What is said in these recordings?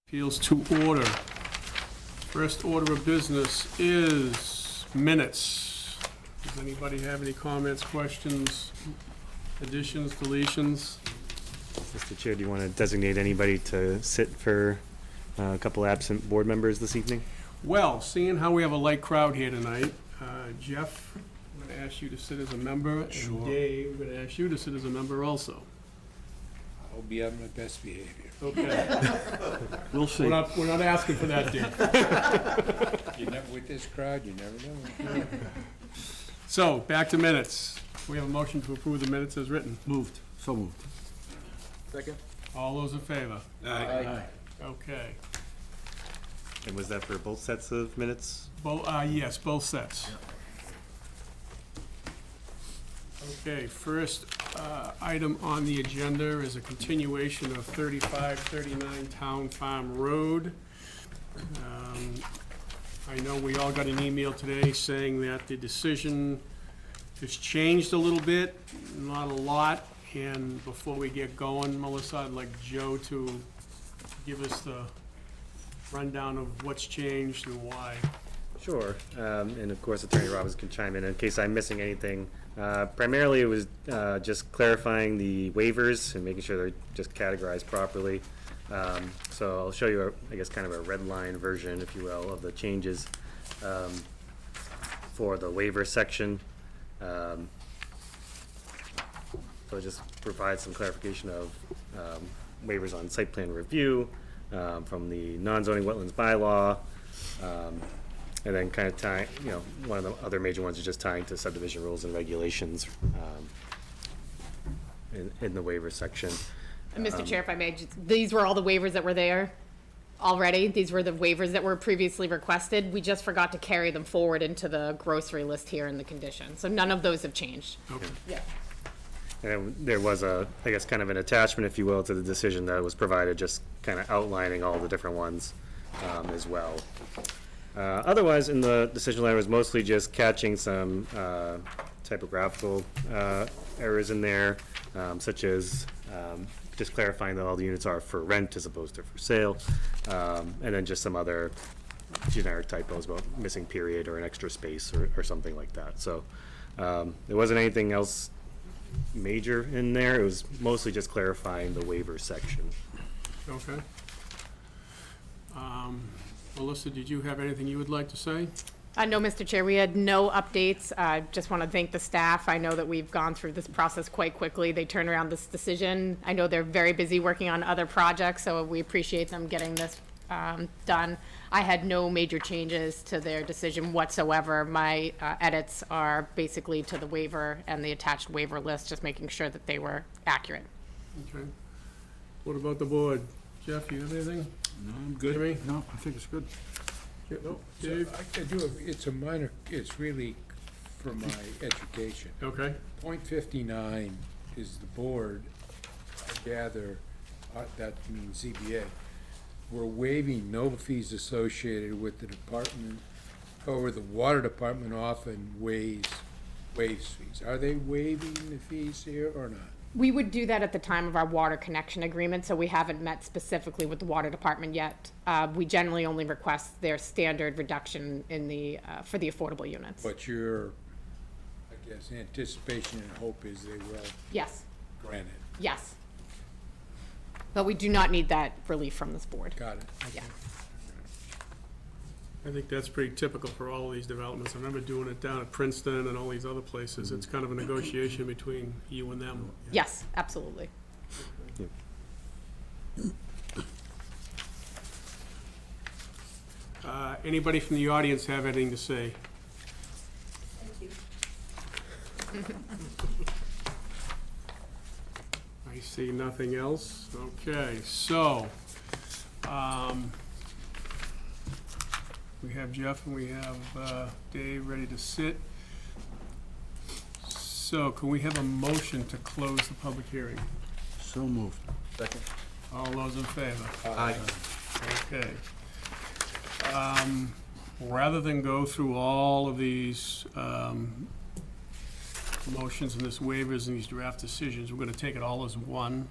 Appeals to order. First order of business is minutes. Does anybody have any comments, questions, additions, deletions? Mr. Chair, do you want to designate anybody to sit for a couple absent board members this evening? Well, seeing how we have a light crowd here tonight, Jeff, I'm going to ask you to sit as a member. Sure. And Dave, I'm going to ask you to sit as a member also. I'll be on my best behavior. Okay. We'll see. We're not asking for that, Dave. You never, with this crowd, you never know. So, back to minutes. We have a motion to approve the minutes as written. Moved. So moved. Second? All those in favor? Aye. Okay. And was that for both sets of minutes? Yes, both sets. Okay, first item on the agenda is a continuation of 3539 Town Farm Road. I know we all got an email today saying that the decision has changed a little bit, not a lot. And before we get going, Melissa, I'd like Joe to give us the rundown of what's changed and why. Sure, and of course Attorney Robbins can chime in case I'm missing anything. Primarily it was just clarifying the waivers and making sure they're just categorized properly. So I'll show you, I guess, kind of a red line version, if you will, of the changes for the waiver section. So just provide some clarification of waivers on site plan review from the non-zoning wetlands bylaw. And then kind of tying, one of the other major ones is just tying to subdivision rules and regulations in the waiver section. And Mr. Chair, if I may, these were all the waivers that were there already. These were the waivers that were previously requested. We just forgot to carry them forward into the grocery list here in the condition. So none of those have changed. Okay. Yeah. And there was I guess, kind of an attachment, if you will, to the decision that was provided, just kind of outlining all the different ones as well. Otherwise, in the decision letter was mostly just catching some typographical errors in there, such as just clarifying that all the units are for rent as opposed to for sale, and then just some other generic typos about missing period or an extra space or something like that. So there wasn't anything else major in there. It was mostly just clarifying the waiver section. Okay. Melissa, did you have anything you would like to say? No, Mr. Chair, we had no updates. Just want to thank the staff. I know that we've gone through this process quite quickly. They turned around this decision. I know they're very busy working on other projects, so we appreciate them getting this done. I had no major changes to their decision whatsoever. My edits are basically to the waiver and the attached waiver list, just making sure that they were accurate. Okay. What about the board? Jeff, you have anything? No, I'm good. Jimmy? No, I think it's good. No, Dave? I do, it's a minor, it's really for my education. Okay. Point 59 is the board, I gather, that means ZBA. We're waiving no fees associated with the department, or the water department often waives fees. Are they waiving the fees here or not? We would do that at the time of our water connection agreement, so we haven't met specifically with the water department yet. We generally only request their standard reduction in the, for the affordable units. But your, I guess, anticipation and hope is they will Yes, grant it. yes. But we do not need that relief from this board. Got it. Yeah. I think that's pretty typical for all of these developments. I remember doing it down at Princeton and all these other places. It's kind of a negotiation between you and them. Yes, absolutely. Anybody from the audience have anything to say? I see nothing else. Okay, so, we have Jeff and we have Dave ready to sit. So can we have a motion to close the public hearing? So moved. Second? All those in favor? Aye. Okay. Rather than go through all of these motions and this waivers and these draft decisions, we're gonna take it all as one.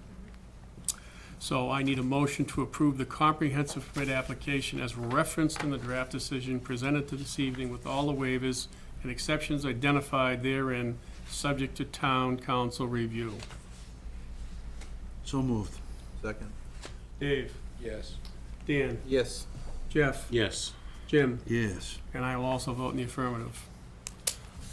So I need a motion to approve the comprehensive permit application as referenced in the draft decision presented to this evening with all the waivers and exceptions identified therein, subject to town council review. So moved. Second. Dave, Yes. Dan, Yes. Jeff, Yes. Jim, Yes. and I will also vote in the affirmative.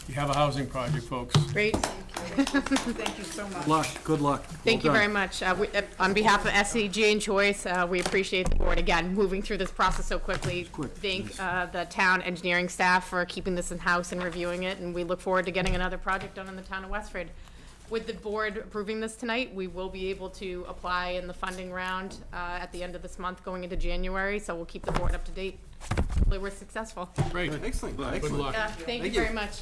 You have a housing project, folks. Great. Thank you so much. Luck, good luck. Thank you very much. On behalf of SCG and Choice, we appreciate the board, again, moving through this process so quickly. quick, Thank nice. the town engineering staff for keeping this in-house and reviewing it, and we look forward to getting another project done in the town of Westford. With the board approving this tonight, we will be able to apply in the funding round at the end of this month, going into January, so we'll keep the board up to date. Hopefully, we're successful. Great. Excellent. Good luck. Thank you very much.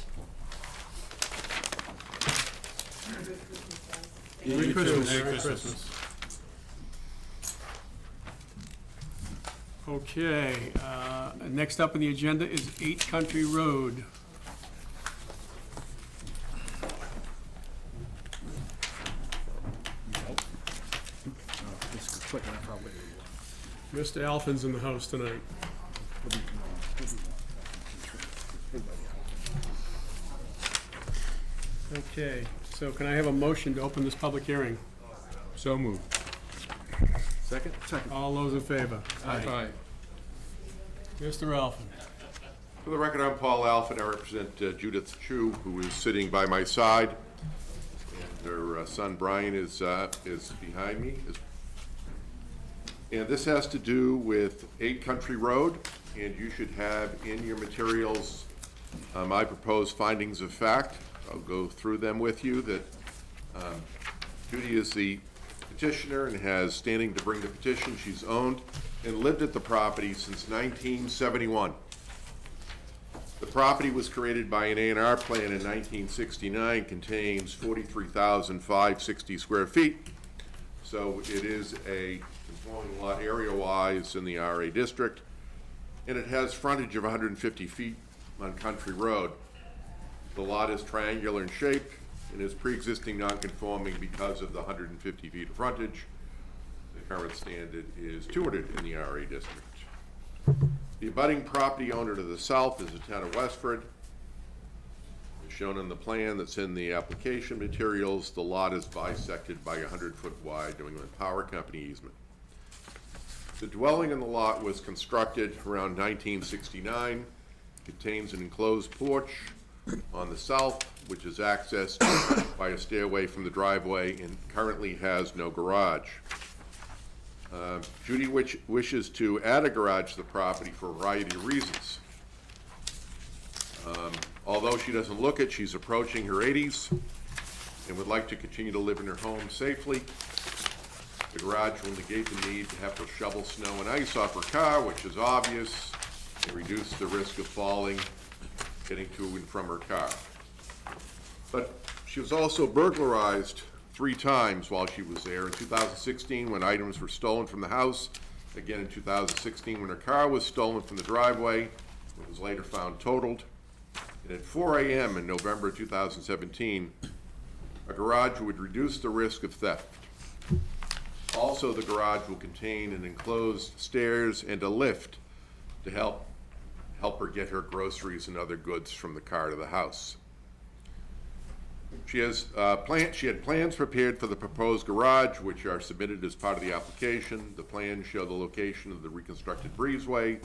Merry Christmas. Merry Christmas. Okay, next up on the agenda is 8 Country Road. This is quick enough, I'll wait. Mr. Alphin's in the house tonight. Okay, so can I have a motion to open this public hearing? So moved. Second. All those in favor? Aye. Mr. Alphin. For the record, I'm Paul Alphin. I represent Judith Chu, who is sitting by my side. And her son Brian is behind me. And this has to do with 8 Country Road, and you should have in your materials my proposed findings of fact. I'll go through them with you. That Judy is the petitioner and has standing to bring the petition. She's owned and lived at the property since 1971. The property was created by an A&R plan in 1969, contains 43,560 square feet. So it is a conforming lot area-wise in the RA district, and it has frontage of 150 feet on Country Road. The lot is triangular in shape and is pre-existing non-conforming because of the 150 feet of frontage. The current standard is 200 in the RA district. The abutting property owner to the south is the town of Westford. As shown on the plan that's in the application materials, the lot is bisected by a 100-foot wide New England Power Company easement. The dwelling in the lot was constructed around 1969, contains an enclosed porch on the south, which is accessed by a stairway from the driveway, and currently has no garage. Judy wishes to add a garage to the property for a variety of reasons. Although she doesn't look it, she's approaching her 80s and would like to continue to live in her home safely. The garage will negate the need to have to shovel snow and ice off her car, which is obvious, and reduce the risk of falling, getting to and from her car. But she was also burglarized 3 times while she was there. In 2016, when items were stolen from the house. Again in 2016, when her car was stolen from the driveway. It was later found totaled. And at 4 a.m. in November 2017, a garage would reduce the risk of theft. Also, the garage will contain an enclosed stairs and a lift to help her get her groceries and other goods from the car to the house. She had plans prepared for the proposed garage, which are submitted as part of the application. The plans show the location of the reconstructed breezeway,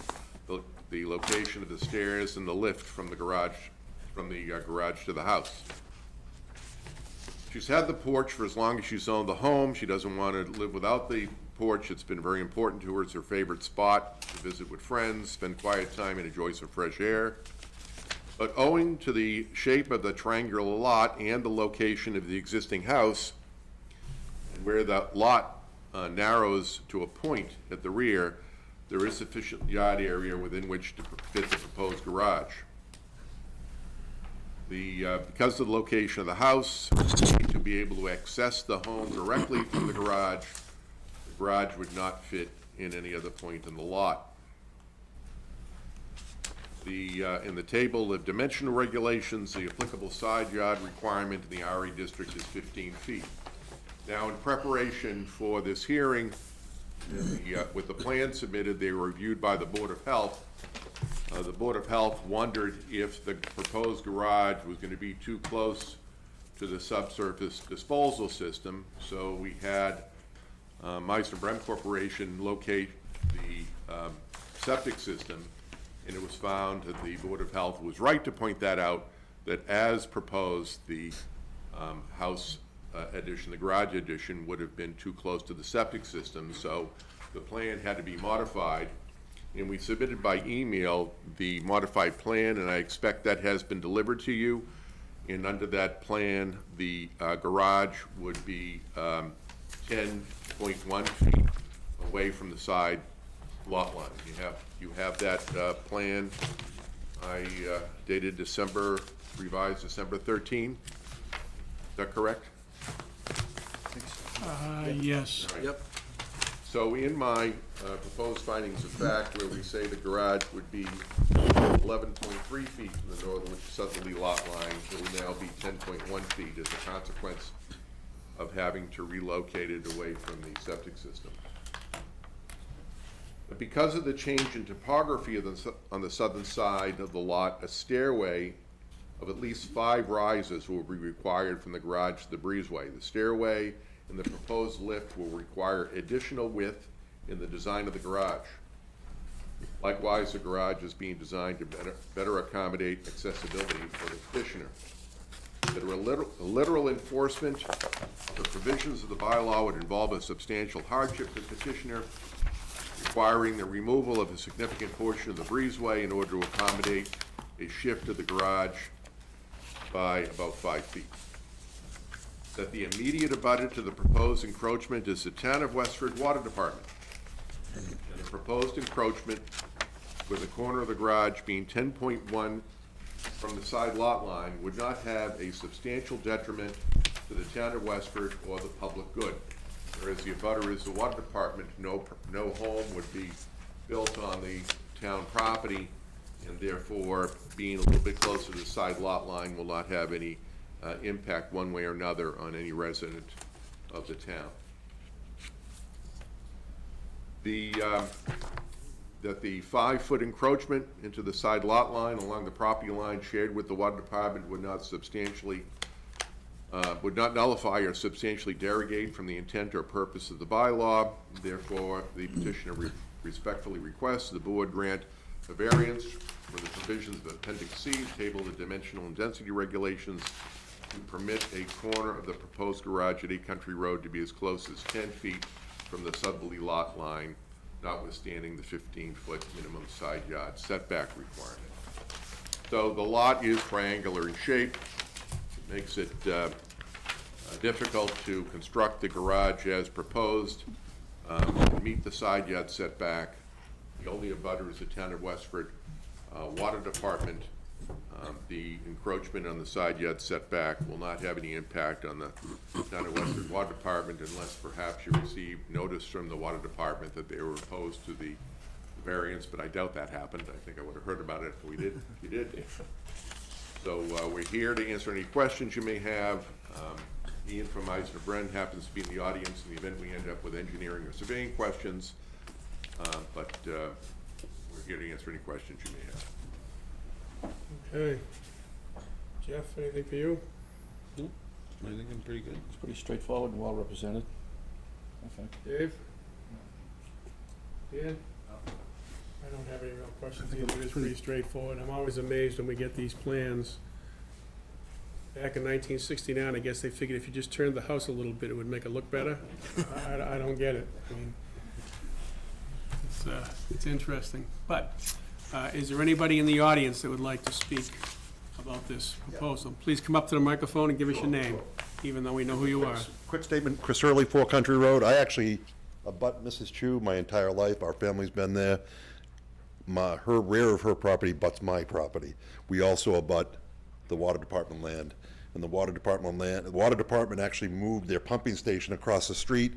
the location of the stairs, and the lift from the garage to the house. She's had the porch for as long as she's owned the home. She doesn't want to live without the porch. It's been very important to her. It's her favorite spot to visit with friends, spend quiet time, and enjoy some fresh air. But owing to the shape of the triangular lot and the location of the existing house, and where the lot narrows to a point at the rear, there is sufficient yard area within which to fit the proposed garage. Because of the location of the house, to be able to access the home directly from the garage would not fit in any other point in the lot. In the table of dimensional regulations, the applicable side yard requirement in the RA district is 15 feet. Now, in preparation for this hearing, With the plan submitted, they were reviewed by the Board of Health. The Board of Health wondered if the proposed garage was going to be too close to the subsurface disposal system, so we had Meisner Brem Corporation locate the septic system, and it was found that the Board of Health was right to point that out, that as proposed, the house addition, the garage addition, would have been too close to the septic system, so the plan had to be modified. And we submitted by email the modified plan, and I expect that has been delivered to you. And under that plan, the garage would be 10.1 feet away from the side lot line. You have that plan. I dated revised December 13. Is that correct? Yes. Yep. So in my proposed findings of fact, where we say the garage would be 11.3 feet from the northern southerly lot line, it will now be 10.1 feet as a consequence of having to relocate it away from the septic system. But because of the change in topography on the southern side of the lot, a stairway of at least 5 rises will be required from the garage to the breezeway. The stairway and the proposed lift will require additional width in the design of the garage. Likewise, the garage is being designed to better accommodate accessibility for the petitioner. That a literal enforcement of the provisions of the bylaw would involve a substantial hardship to the petitioner, requiring the removal of a significant portion of the breezeway in order to accommodate a shift of the garage by about 5 feet. That the immediate abutter to the proposed encroachment is the Town of Westford Water Department. And the proposed encroachment, with the corner of the garage being 10.1 from the side lot line, would not have a substantial detriment to the Town of Westford or the public good. Whereas the abutter is the Water Department, no home would be built on the town property, and therefore, being a little bit closer to the side lot line will not have any impact one way or another on any resident of the town. That the 5-foot encroachment into the side lot line along the property line shared with the Water Department would not nullify or substantially derogate from the intent or purpose of the bylaw. Therefore, the petitioner respectfully requests the board grant a variance for the provisions of Appendix C, table of dimensional and density regulations, to permit a corner of the proposed garage at 8 Country Road to be as close as 10 feet from the southerly lot line, notwithstanding the 15-foot minimum side yard setback requirement. So the lot is triangular in shape. It makes it difficult to construct the garage as proposed, meet the side yard setback. The only abutter is the Town of Westford Water Department. The encroachment on the side yard setback will not have any impact on the Town of Westford Water Department unless perhaps you received notice from the Water Department that they were opposed to the variance, but I doubt that happened. I think I would have heard about it if we did. You did. So we're here to answer any questions you may have. Ian from Meisner Brem happens to be in the audience in the event we end up with engineering or surveying questions, but we're here to answer any questions you may have. Okay. Jeff, anything for you? I think I'm pretty good. It's pretty straightforward and well represented, I think. Dave? Dan? I don't have any real questions either. It is pretty straightforward. I'm always amazed when we get these plans. Back in 1969, I guess they figured if you just turned the house a little bit, it would make it look better. I don't get it. I mean, it's interesting. But is there anybody in the audience that would like to speak about this proposal? Please come up to the microphone and give us your name, even though we know who you are. Quick statement, Chris Early, 4 Country Road. I actually abut Mrs. Chu my entire life. Our family's been there. Her rear of her property butts my property. We also abut the Water Department land. And the Water Department actually moved their pumping station across the street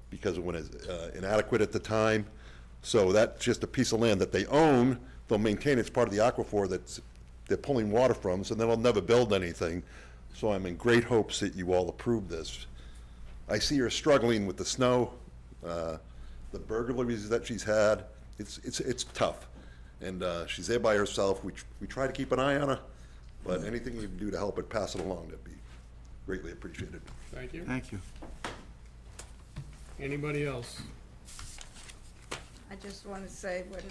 because it was inadequate at the time. So that's just a piece of land that they own. They'll maintain it's part of the aquifer that they're pulling water from, so they'll never build anything. So I'm in great hopes that you all approve this. I see you're struggling with the snow. The the burglaries that she's had, it's tough. And she's there by herself. We try to keep an eye on her, but anything you can do to help it, pass it along, that'd be greatly appreciated. Thank you. Thank you. Anybody else? I just want to say, when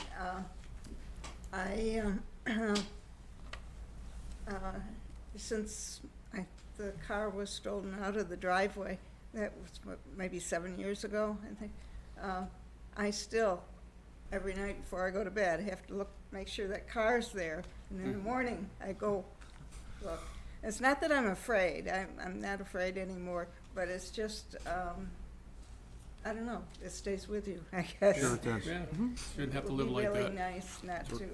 since the car was stolen out of the driveway, that was maybe 7 years ago, I think, I still, every night before I go to bed, have to look, make sure that car's there, and in the morning, I go look. It's not that I'm afraid, I'm not afraid anymore, but it's just, I don't know, it stays with you, I guess. Sure it does. Yeah, shouldn't have It to would live be like really that. nice not to,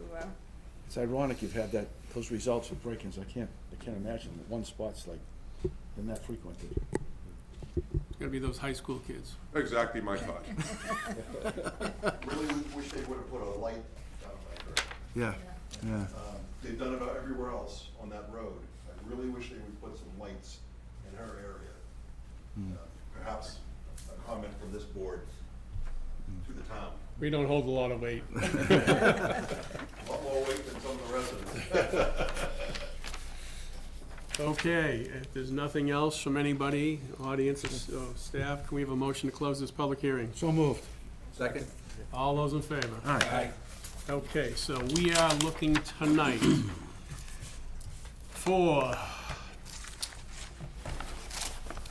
It's ironic you've had those results with break-ins. I can't imagine that one spot's like, been that frequented. It's gonna be those high school kids. Exactly my thought. Really wish they would've put a light down there. Yeah, yeah. They've done it everywhere else on that road. I really wish they would put some lights in her area. Perhaps a comment from this board to the town. We don't hold a lot of weight. A lot more weight than some of the residents. Okay, if there's nothing else from anybody, audience or staff, can we have a motion to close this public hearing? So moved. Second? All those in favor? Aye. Okay, so we are looking tonight for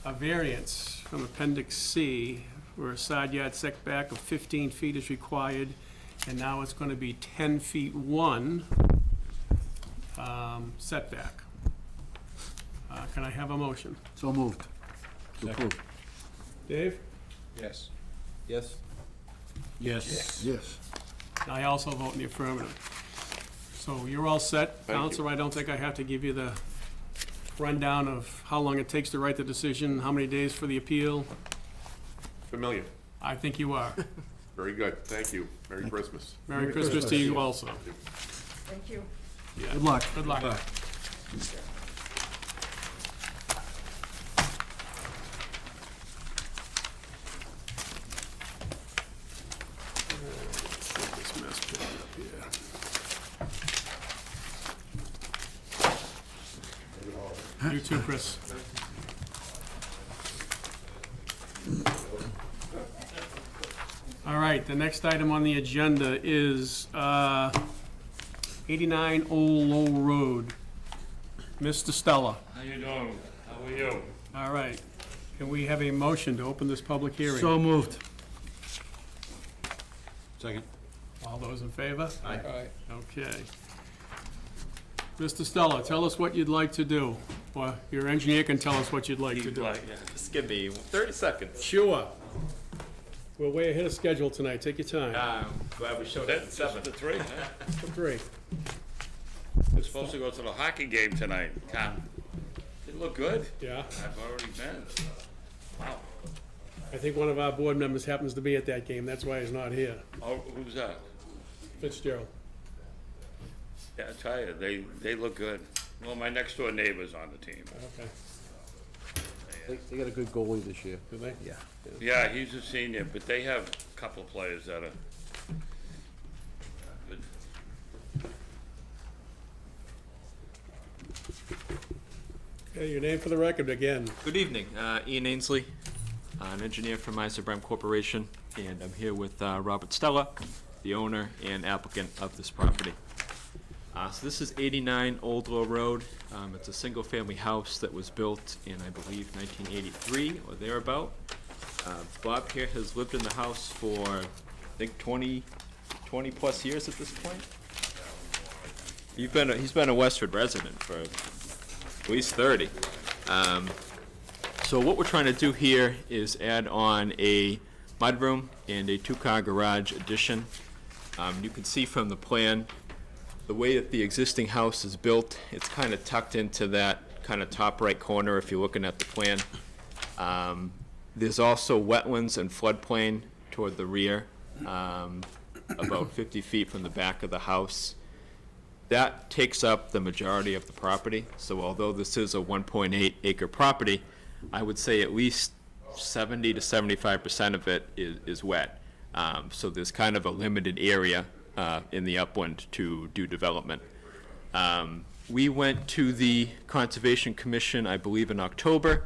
a variance from Appendix C, where a side yard setback of 15 feet is required, and now it's gonna be 10 feet 1 setback. Can I have a motion? So moved. To approve. Dave? Yes. Yes. Yes. Yes. I also vote in the affirmative. So you're all set, Counselor. I don't think I have to give you the rundown of how long it takes to write the decision, how many days for the appeal. Familiar. I think you are. Very good. Thank you. Merry Christmas. Merry Christmas to you also. thank you. Yeah. Good luck. Good luck. This mess put up here. You too, Chris. All right, the next item on the agenda is 89 Old Low Road. Mr. Stella. How you doing? How are you? All right. Can we have a motion to open this public hearing? So moved. Second? All those in favor? Aye. Okay. Mr. Stella, tell us what you'd like to do. Or your engineer can tell us what you'd like to do. Just give me 30 seconds. Sure. We're way ahead of schedule tonight. Take your time. I'm glad we showed up at 7 to 3. For three. We're supposed to go to the hockey game tonight. It look good. Yeah. I've already been. Wow. I think one of our board members happens to be at that game. That's why he's not here. Oh, who's that? Fitzgerald. Yeah, I tell you, they look good. Well, my next door neighbor's on the team. Okay. They got a good goalie this year. Do they? Yeah. Yeah, he's a senior, but they have a couple of players that are good. Okay, your name for the record again. Good evening, Ian Ainsley, an engineer from Isobrem Corporation, and I'm here with Robert Stella, the owner and applicant of this property. So this is 89 Old Low Road. It's a single-family house that was built in, I believe, 1983 or thereabout. Bob here has lived in the house for, I think, 20 plus years at this point. He's been a Westford resident for at least 30. So what we're trying to do here is add on a mudroom and a two-car garage addition. You can see from the plan, the way that the existing house is built, it's kind of tucked into that kind of top right corner if you're looking at the plan. There's also wetlands and floodplain toward the rear, about 50 feet from the back of the house. That takes up the majority of the property, so although this is a 1.8 acre property, I would say at least 70 to 75% of it is wet. So there's kind of a limited area in the upland to do development. We went to the Conservation Commission, I believe, in October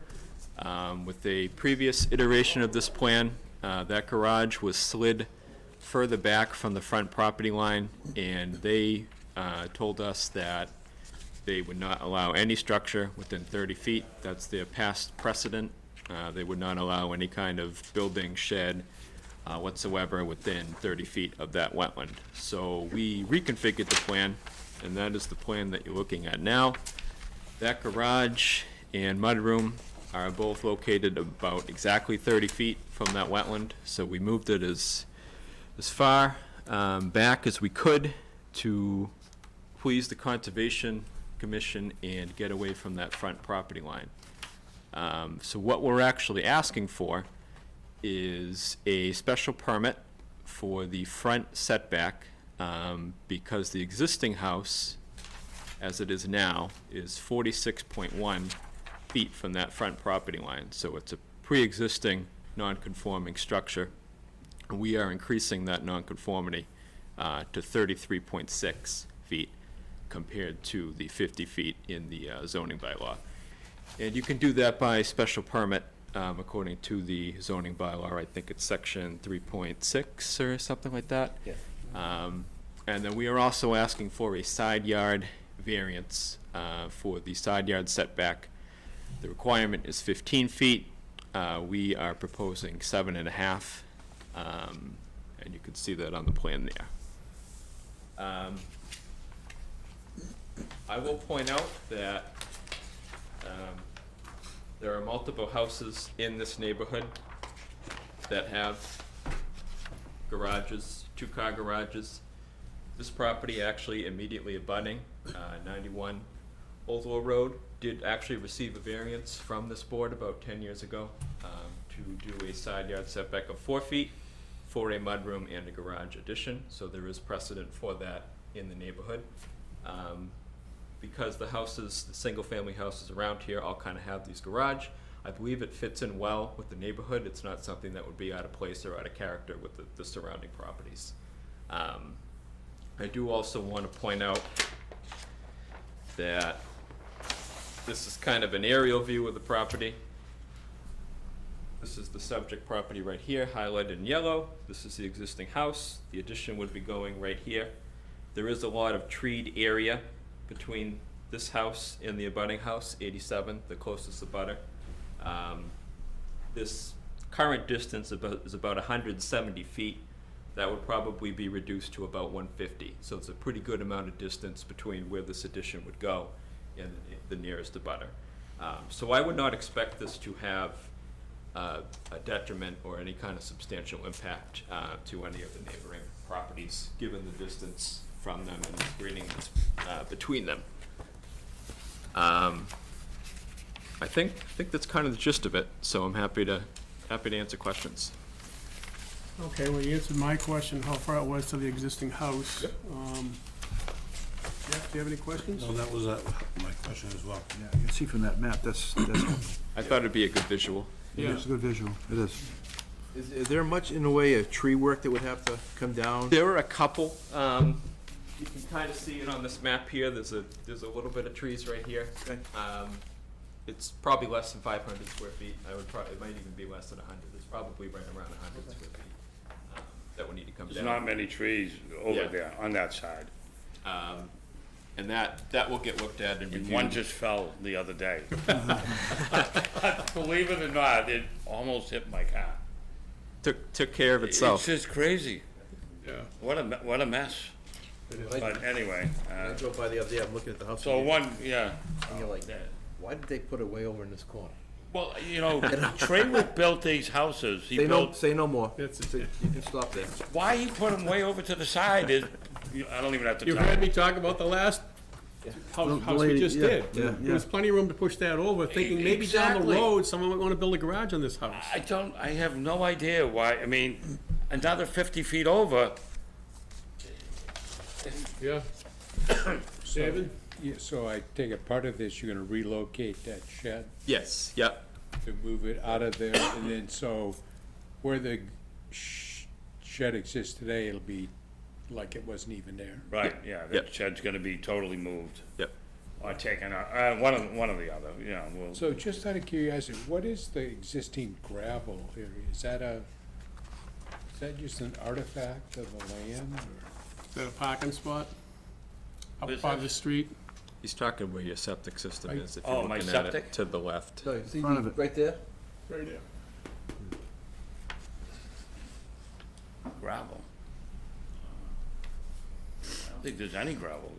with a previous iteration of this plan. That garage was slid further back from the front property line, and they told us that they would not allow any structure within 30 feet. That's their past precedent. They would not allow any kind of building, shed whatsoever within 30 feet of that wetland. So we reconfigured the plan, and that is the plan that you're looking at now. That garage and mudroom are both located about exactly 30 feet from that wetland. So we moved it as far back as we could to please the Conservation Commission and get away from that front property line. So what we're actually asking for is a special permit for the front setback because the existing house, as it is now, is 46.1 feet from that front property line. So it's a pre-existing non-conforming structure. We are increasing that nonconformity to 33.6 feet compared to the 50 feet in the zoning bylaw. And you can do that by special permit according to the zoning bylaw. I think it's section 3.6 or something like that. Yeah. And then we are also asking for a side yard variance for the side yard setback. The requirement is 15 feet. We are proposing 7.5. And you can see that on the plan there. I will point out that there are multiple houses in this neighborhood that have garages, two-car garages. This property actually immediately abutting 91 Oldwell Road did actually receive a variance from this board about 10 years ago to do a side yard setback of 4 feet for a mudroom and a garage addition. So there is precedent for that in the neighborhood. Because the houses, the single-family houses around here all kind of have these garage, I believe it fits in well with the neighborhood. It's not something that would be out of place or out of character with the surrounding properties. I do also want to point out that this is kind of an aerial view of the property. This is the subject property right here, highlighted in yellow. This is the existing house. The addition would be going right here. There is a lot of treed area between this house and the abutting house, 87, the closest abutter. This current distance is about 170 feet. That would probably be reduced to about 150. So it's a pretty good amount of distance between where this addition would go and the nearest abutter. So I would not expect this to have a detriment or any kind of substantial impact to any of the neighboring properties, given the distance from them and the screening that's between them. I think that's kind of the gist of it. So I'm happy to answer questions. Okay, well, you answered my question, how far it was to the existing house. Jeff, do you have any questions? No, that was my question as well. Yeah, you can see from that map, that's I thought it'd be a good visual. Yeah. it's a good visual, it is. Is there much in the way of tree work that would have to come down? There are a couple. You can kind of see it on this map here. There's a little bit of trees right here. Okay. It's probably less than 500 square feet. It might even be less than 100. It's probably right around 100 square feet that would need to come There's down. not many trees over Yeah. there on that side. And that will get looked at and And reviewed. one just fell the other day. Believe it or not, it almost hit my car. took care of itself. It's just crazy. Yeah. What a mess. But anyway, I drove by the other day, I'm looking at the house. so again, yeah. And you're like, why did they put it way over in this corner? Well, Traywick built these houses. He built, Say no more. That's it. You can stop there. why he put them way over to the side is, I don't even have to You tell heard you. me talk about the last house we lady, just yeah, did. yeah, There was plenty of room to push that over, thinking maybe down the Exactly. road, someone might want to build a garage on this house. I have no idea why, I mean, another 50 feet over, Yeah. David? Yeah, so I take it part of this, you're gonna relocate that shed Yes. Yep. to move it out of there, and then so where the shed exists today, it'll be like it wasn't even there. Right, yeah, the Yep. shed's gonna be totally moved, Yep. or taken out, one of the other, you know, we'll. So just out of curiosity, what is the existing gravel area? Is that just an artifact of the land, or? Is that a parking spot? Up What is by that? the street? He's talking where your septic system is, if Oh, you're my looking at septic? it to the left. No, see, Front of it. right there? Right there. Gravel. I don't think there's any gravel.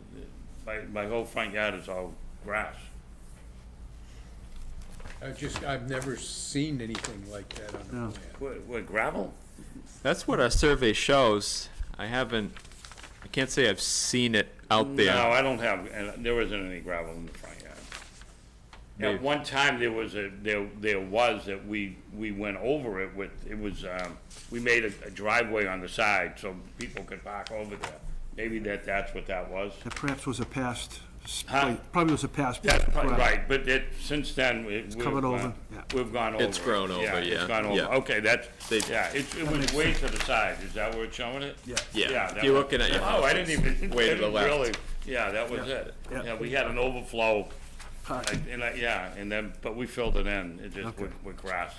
My whole front yard is all grass. I've never seen anything like that on the No. plan. What, gravel? That's what our survey shows. I can't say I've seen it out there. No, I don't have, and there isn't any gravel in the front yard. At Maybe. one time, there was that we went over it with, we made a driveway on the side so people could park over there. Maybe that's what that was. That perhaps was a past, Huh? probably was a past. That's probably right. right, but since then, we've. covered over, yeah. We've gone over. It's grown over, It's yeah. gone over, Yeah. okay, They- it was way to the side, is that where it's showing it? Yeah. Yeah, that if you're was- looking at your Oh, I house, didn't it's even. way I to the didn't left. really- Yeah, that was it. Yeah. Yeah, we had an overflow, Parking. and then, but we filled it in, it just Okay. with grass,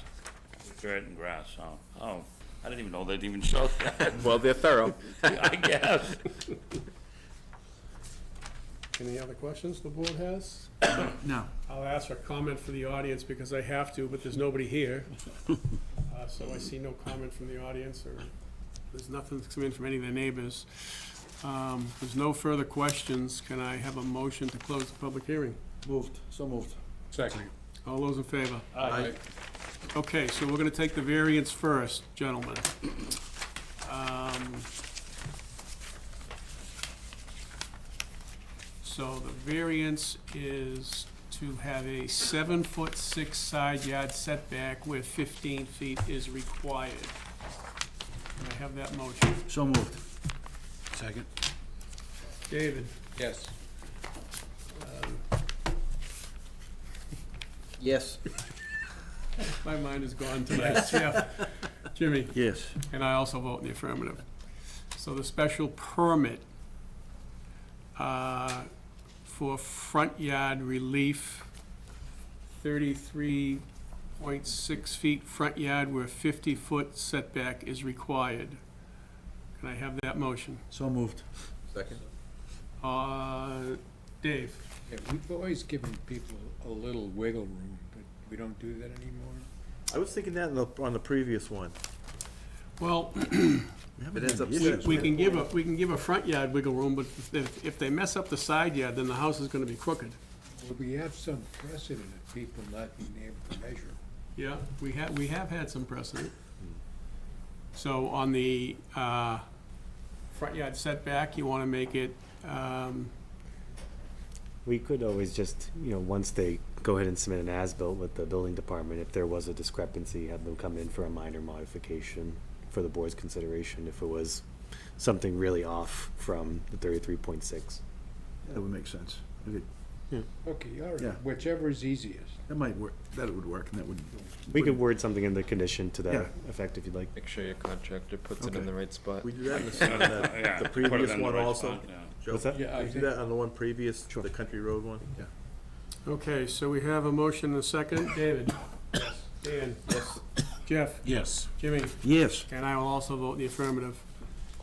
with dirt and grass, so, oh, I didn't even know they'd even show that, Well, they're thorough. I guess. Any other questions the board has? No. I'll ask for comment for the audience because I have to, but there's nobody here. So I see no comment from the audience, or there's nothing that's come in from any of the neighbors. There's no further questions. Can I have a motion to close the public hearing? Moved, so moved. Second. All those in favor? Aye. Okay, so we're gonna take the variance first, gentlemen. So the variance is to have a 7'6" side yard setback where 15 feet is required. Can I have that motion? So moved. Second. David? Yes. Yes. My mind is gone tonight. Jeff? Jimmy? Yes. And I also vote in the affirmative. So the special permit for front yard relief, 33.6 feet front yard where 50-foot setback is required. Can I have that motion? So moved. Second? Dave? Yeah, we've always given people a little wiggle room, but we don't do that anymore. I was thinking that on the previous one. Well, It ends up sitting. we can give a front yard wiggle room, but if they mess up the side yard, then the house is gonna be crooked. Well, we have some precedent of people not being able to measure. Yeah, we have had some precedent. So on the front yard setback, you wanna make it, We could always just, once they go ahead and submit an as-built with the building department, if there was a discrepancy, have them come in for a minor modification for the board's consideration if it was something really off from the 33.6. That would make sense. Okay, Okay, all Yeah. right, whichever is easiest. that might work, that would work, and that would. We could word something in the condition to Yeah. that effect if you'd like. Make sure your contractor puts it Okay. in the right spot. We do that in the, Yeah, the put it previous in the one right also? spot, yeah. Joe? What's that? Yeah, I We do think, that on the one previous, the Country Road one? okay, so we have a motion and a second. David? Dan? Yes. Jeff? Yes. Jimmy? Yes. And I will also vote in the affirmative.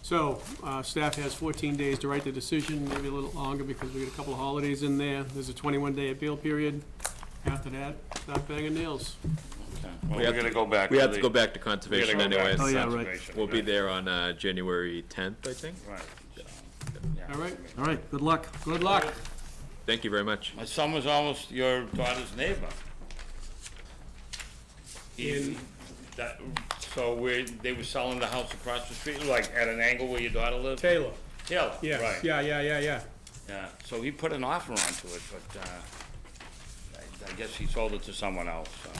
So, staff has 14 days to write the decision, maybe a little longer because we got a couple of holidays in there. There's a 21-day appeal period. After that, start banging nails. Okay. Well, We we're have gonna to- go back. We have to the- go back to we gotta conservation go back anyways. to Oh, yeah, right. conservation, We'll be there on January 10th, I think. Right. All right? All right, good luck. Good luck. Thank you very much. My son was almost your daughter's neighbor. In- That, so they were selling the house across the street, like at an angle where your daughter lives? Taylor? Taylor, Yes, right. yeah. Yeah, so he put an offer onto it, but, I guess he sold it to someone else, so.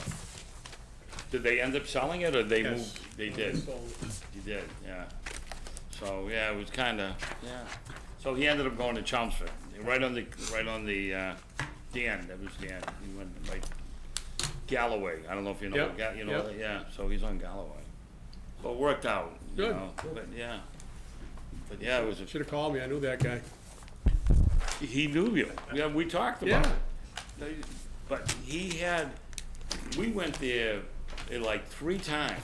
Did they end up selling it, or they Yes. moved? They did. He did, yeah. So, yeah, it was kinda, yeah. So he ended up going to Chelmsford, right on the, Dan, that was Dan. He went right, Galloway, I don't know if you know, Yep, you know, yep. yeah, so he's on Galloway. But it worked out, you Good. know, but yeah. But yeah, it was, Should've called me, I knew that guy. he knew you, yeah, we talked about it. But he had, we went there like 3 times.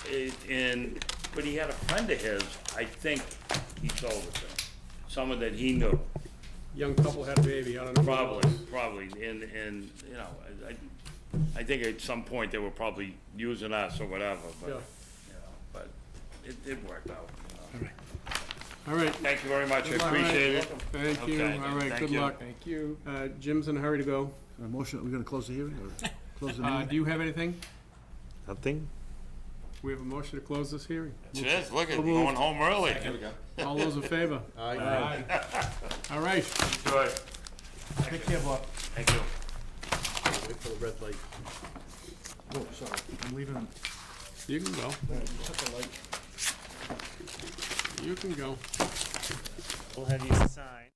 But he had a friend of his, I think he sold it to, someone that he knew. Young couple had a baby, I don't know. who it was. Probably, and, you know, I think at some point they were probably using us or whatever, but, Yeah. you know, but it worked out, you know. All right. Thank you very much, I All right. appreciate it. Thank you, Okay, all right, thank good you. luck. Thank you. Jim's in a hurry to go. Motion, we're gonna close the hearing, or close the meeting? Do you have anything? Nothing? We have a motion to close this hearing. Cheers, look at, going home early. All those in favor? Aye. All right. Good, Take care, Bob. thank you. Wait for the red light. Oh, sorry, I'm leaving. You can go. Cut the light. You can go. We'll have you sign.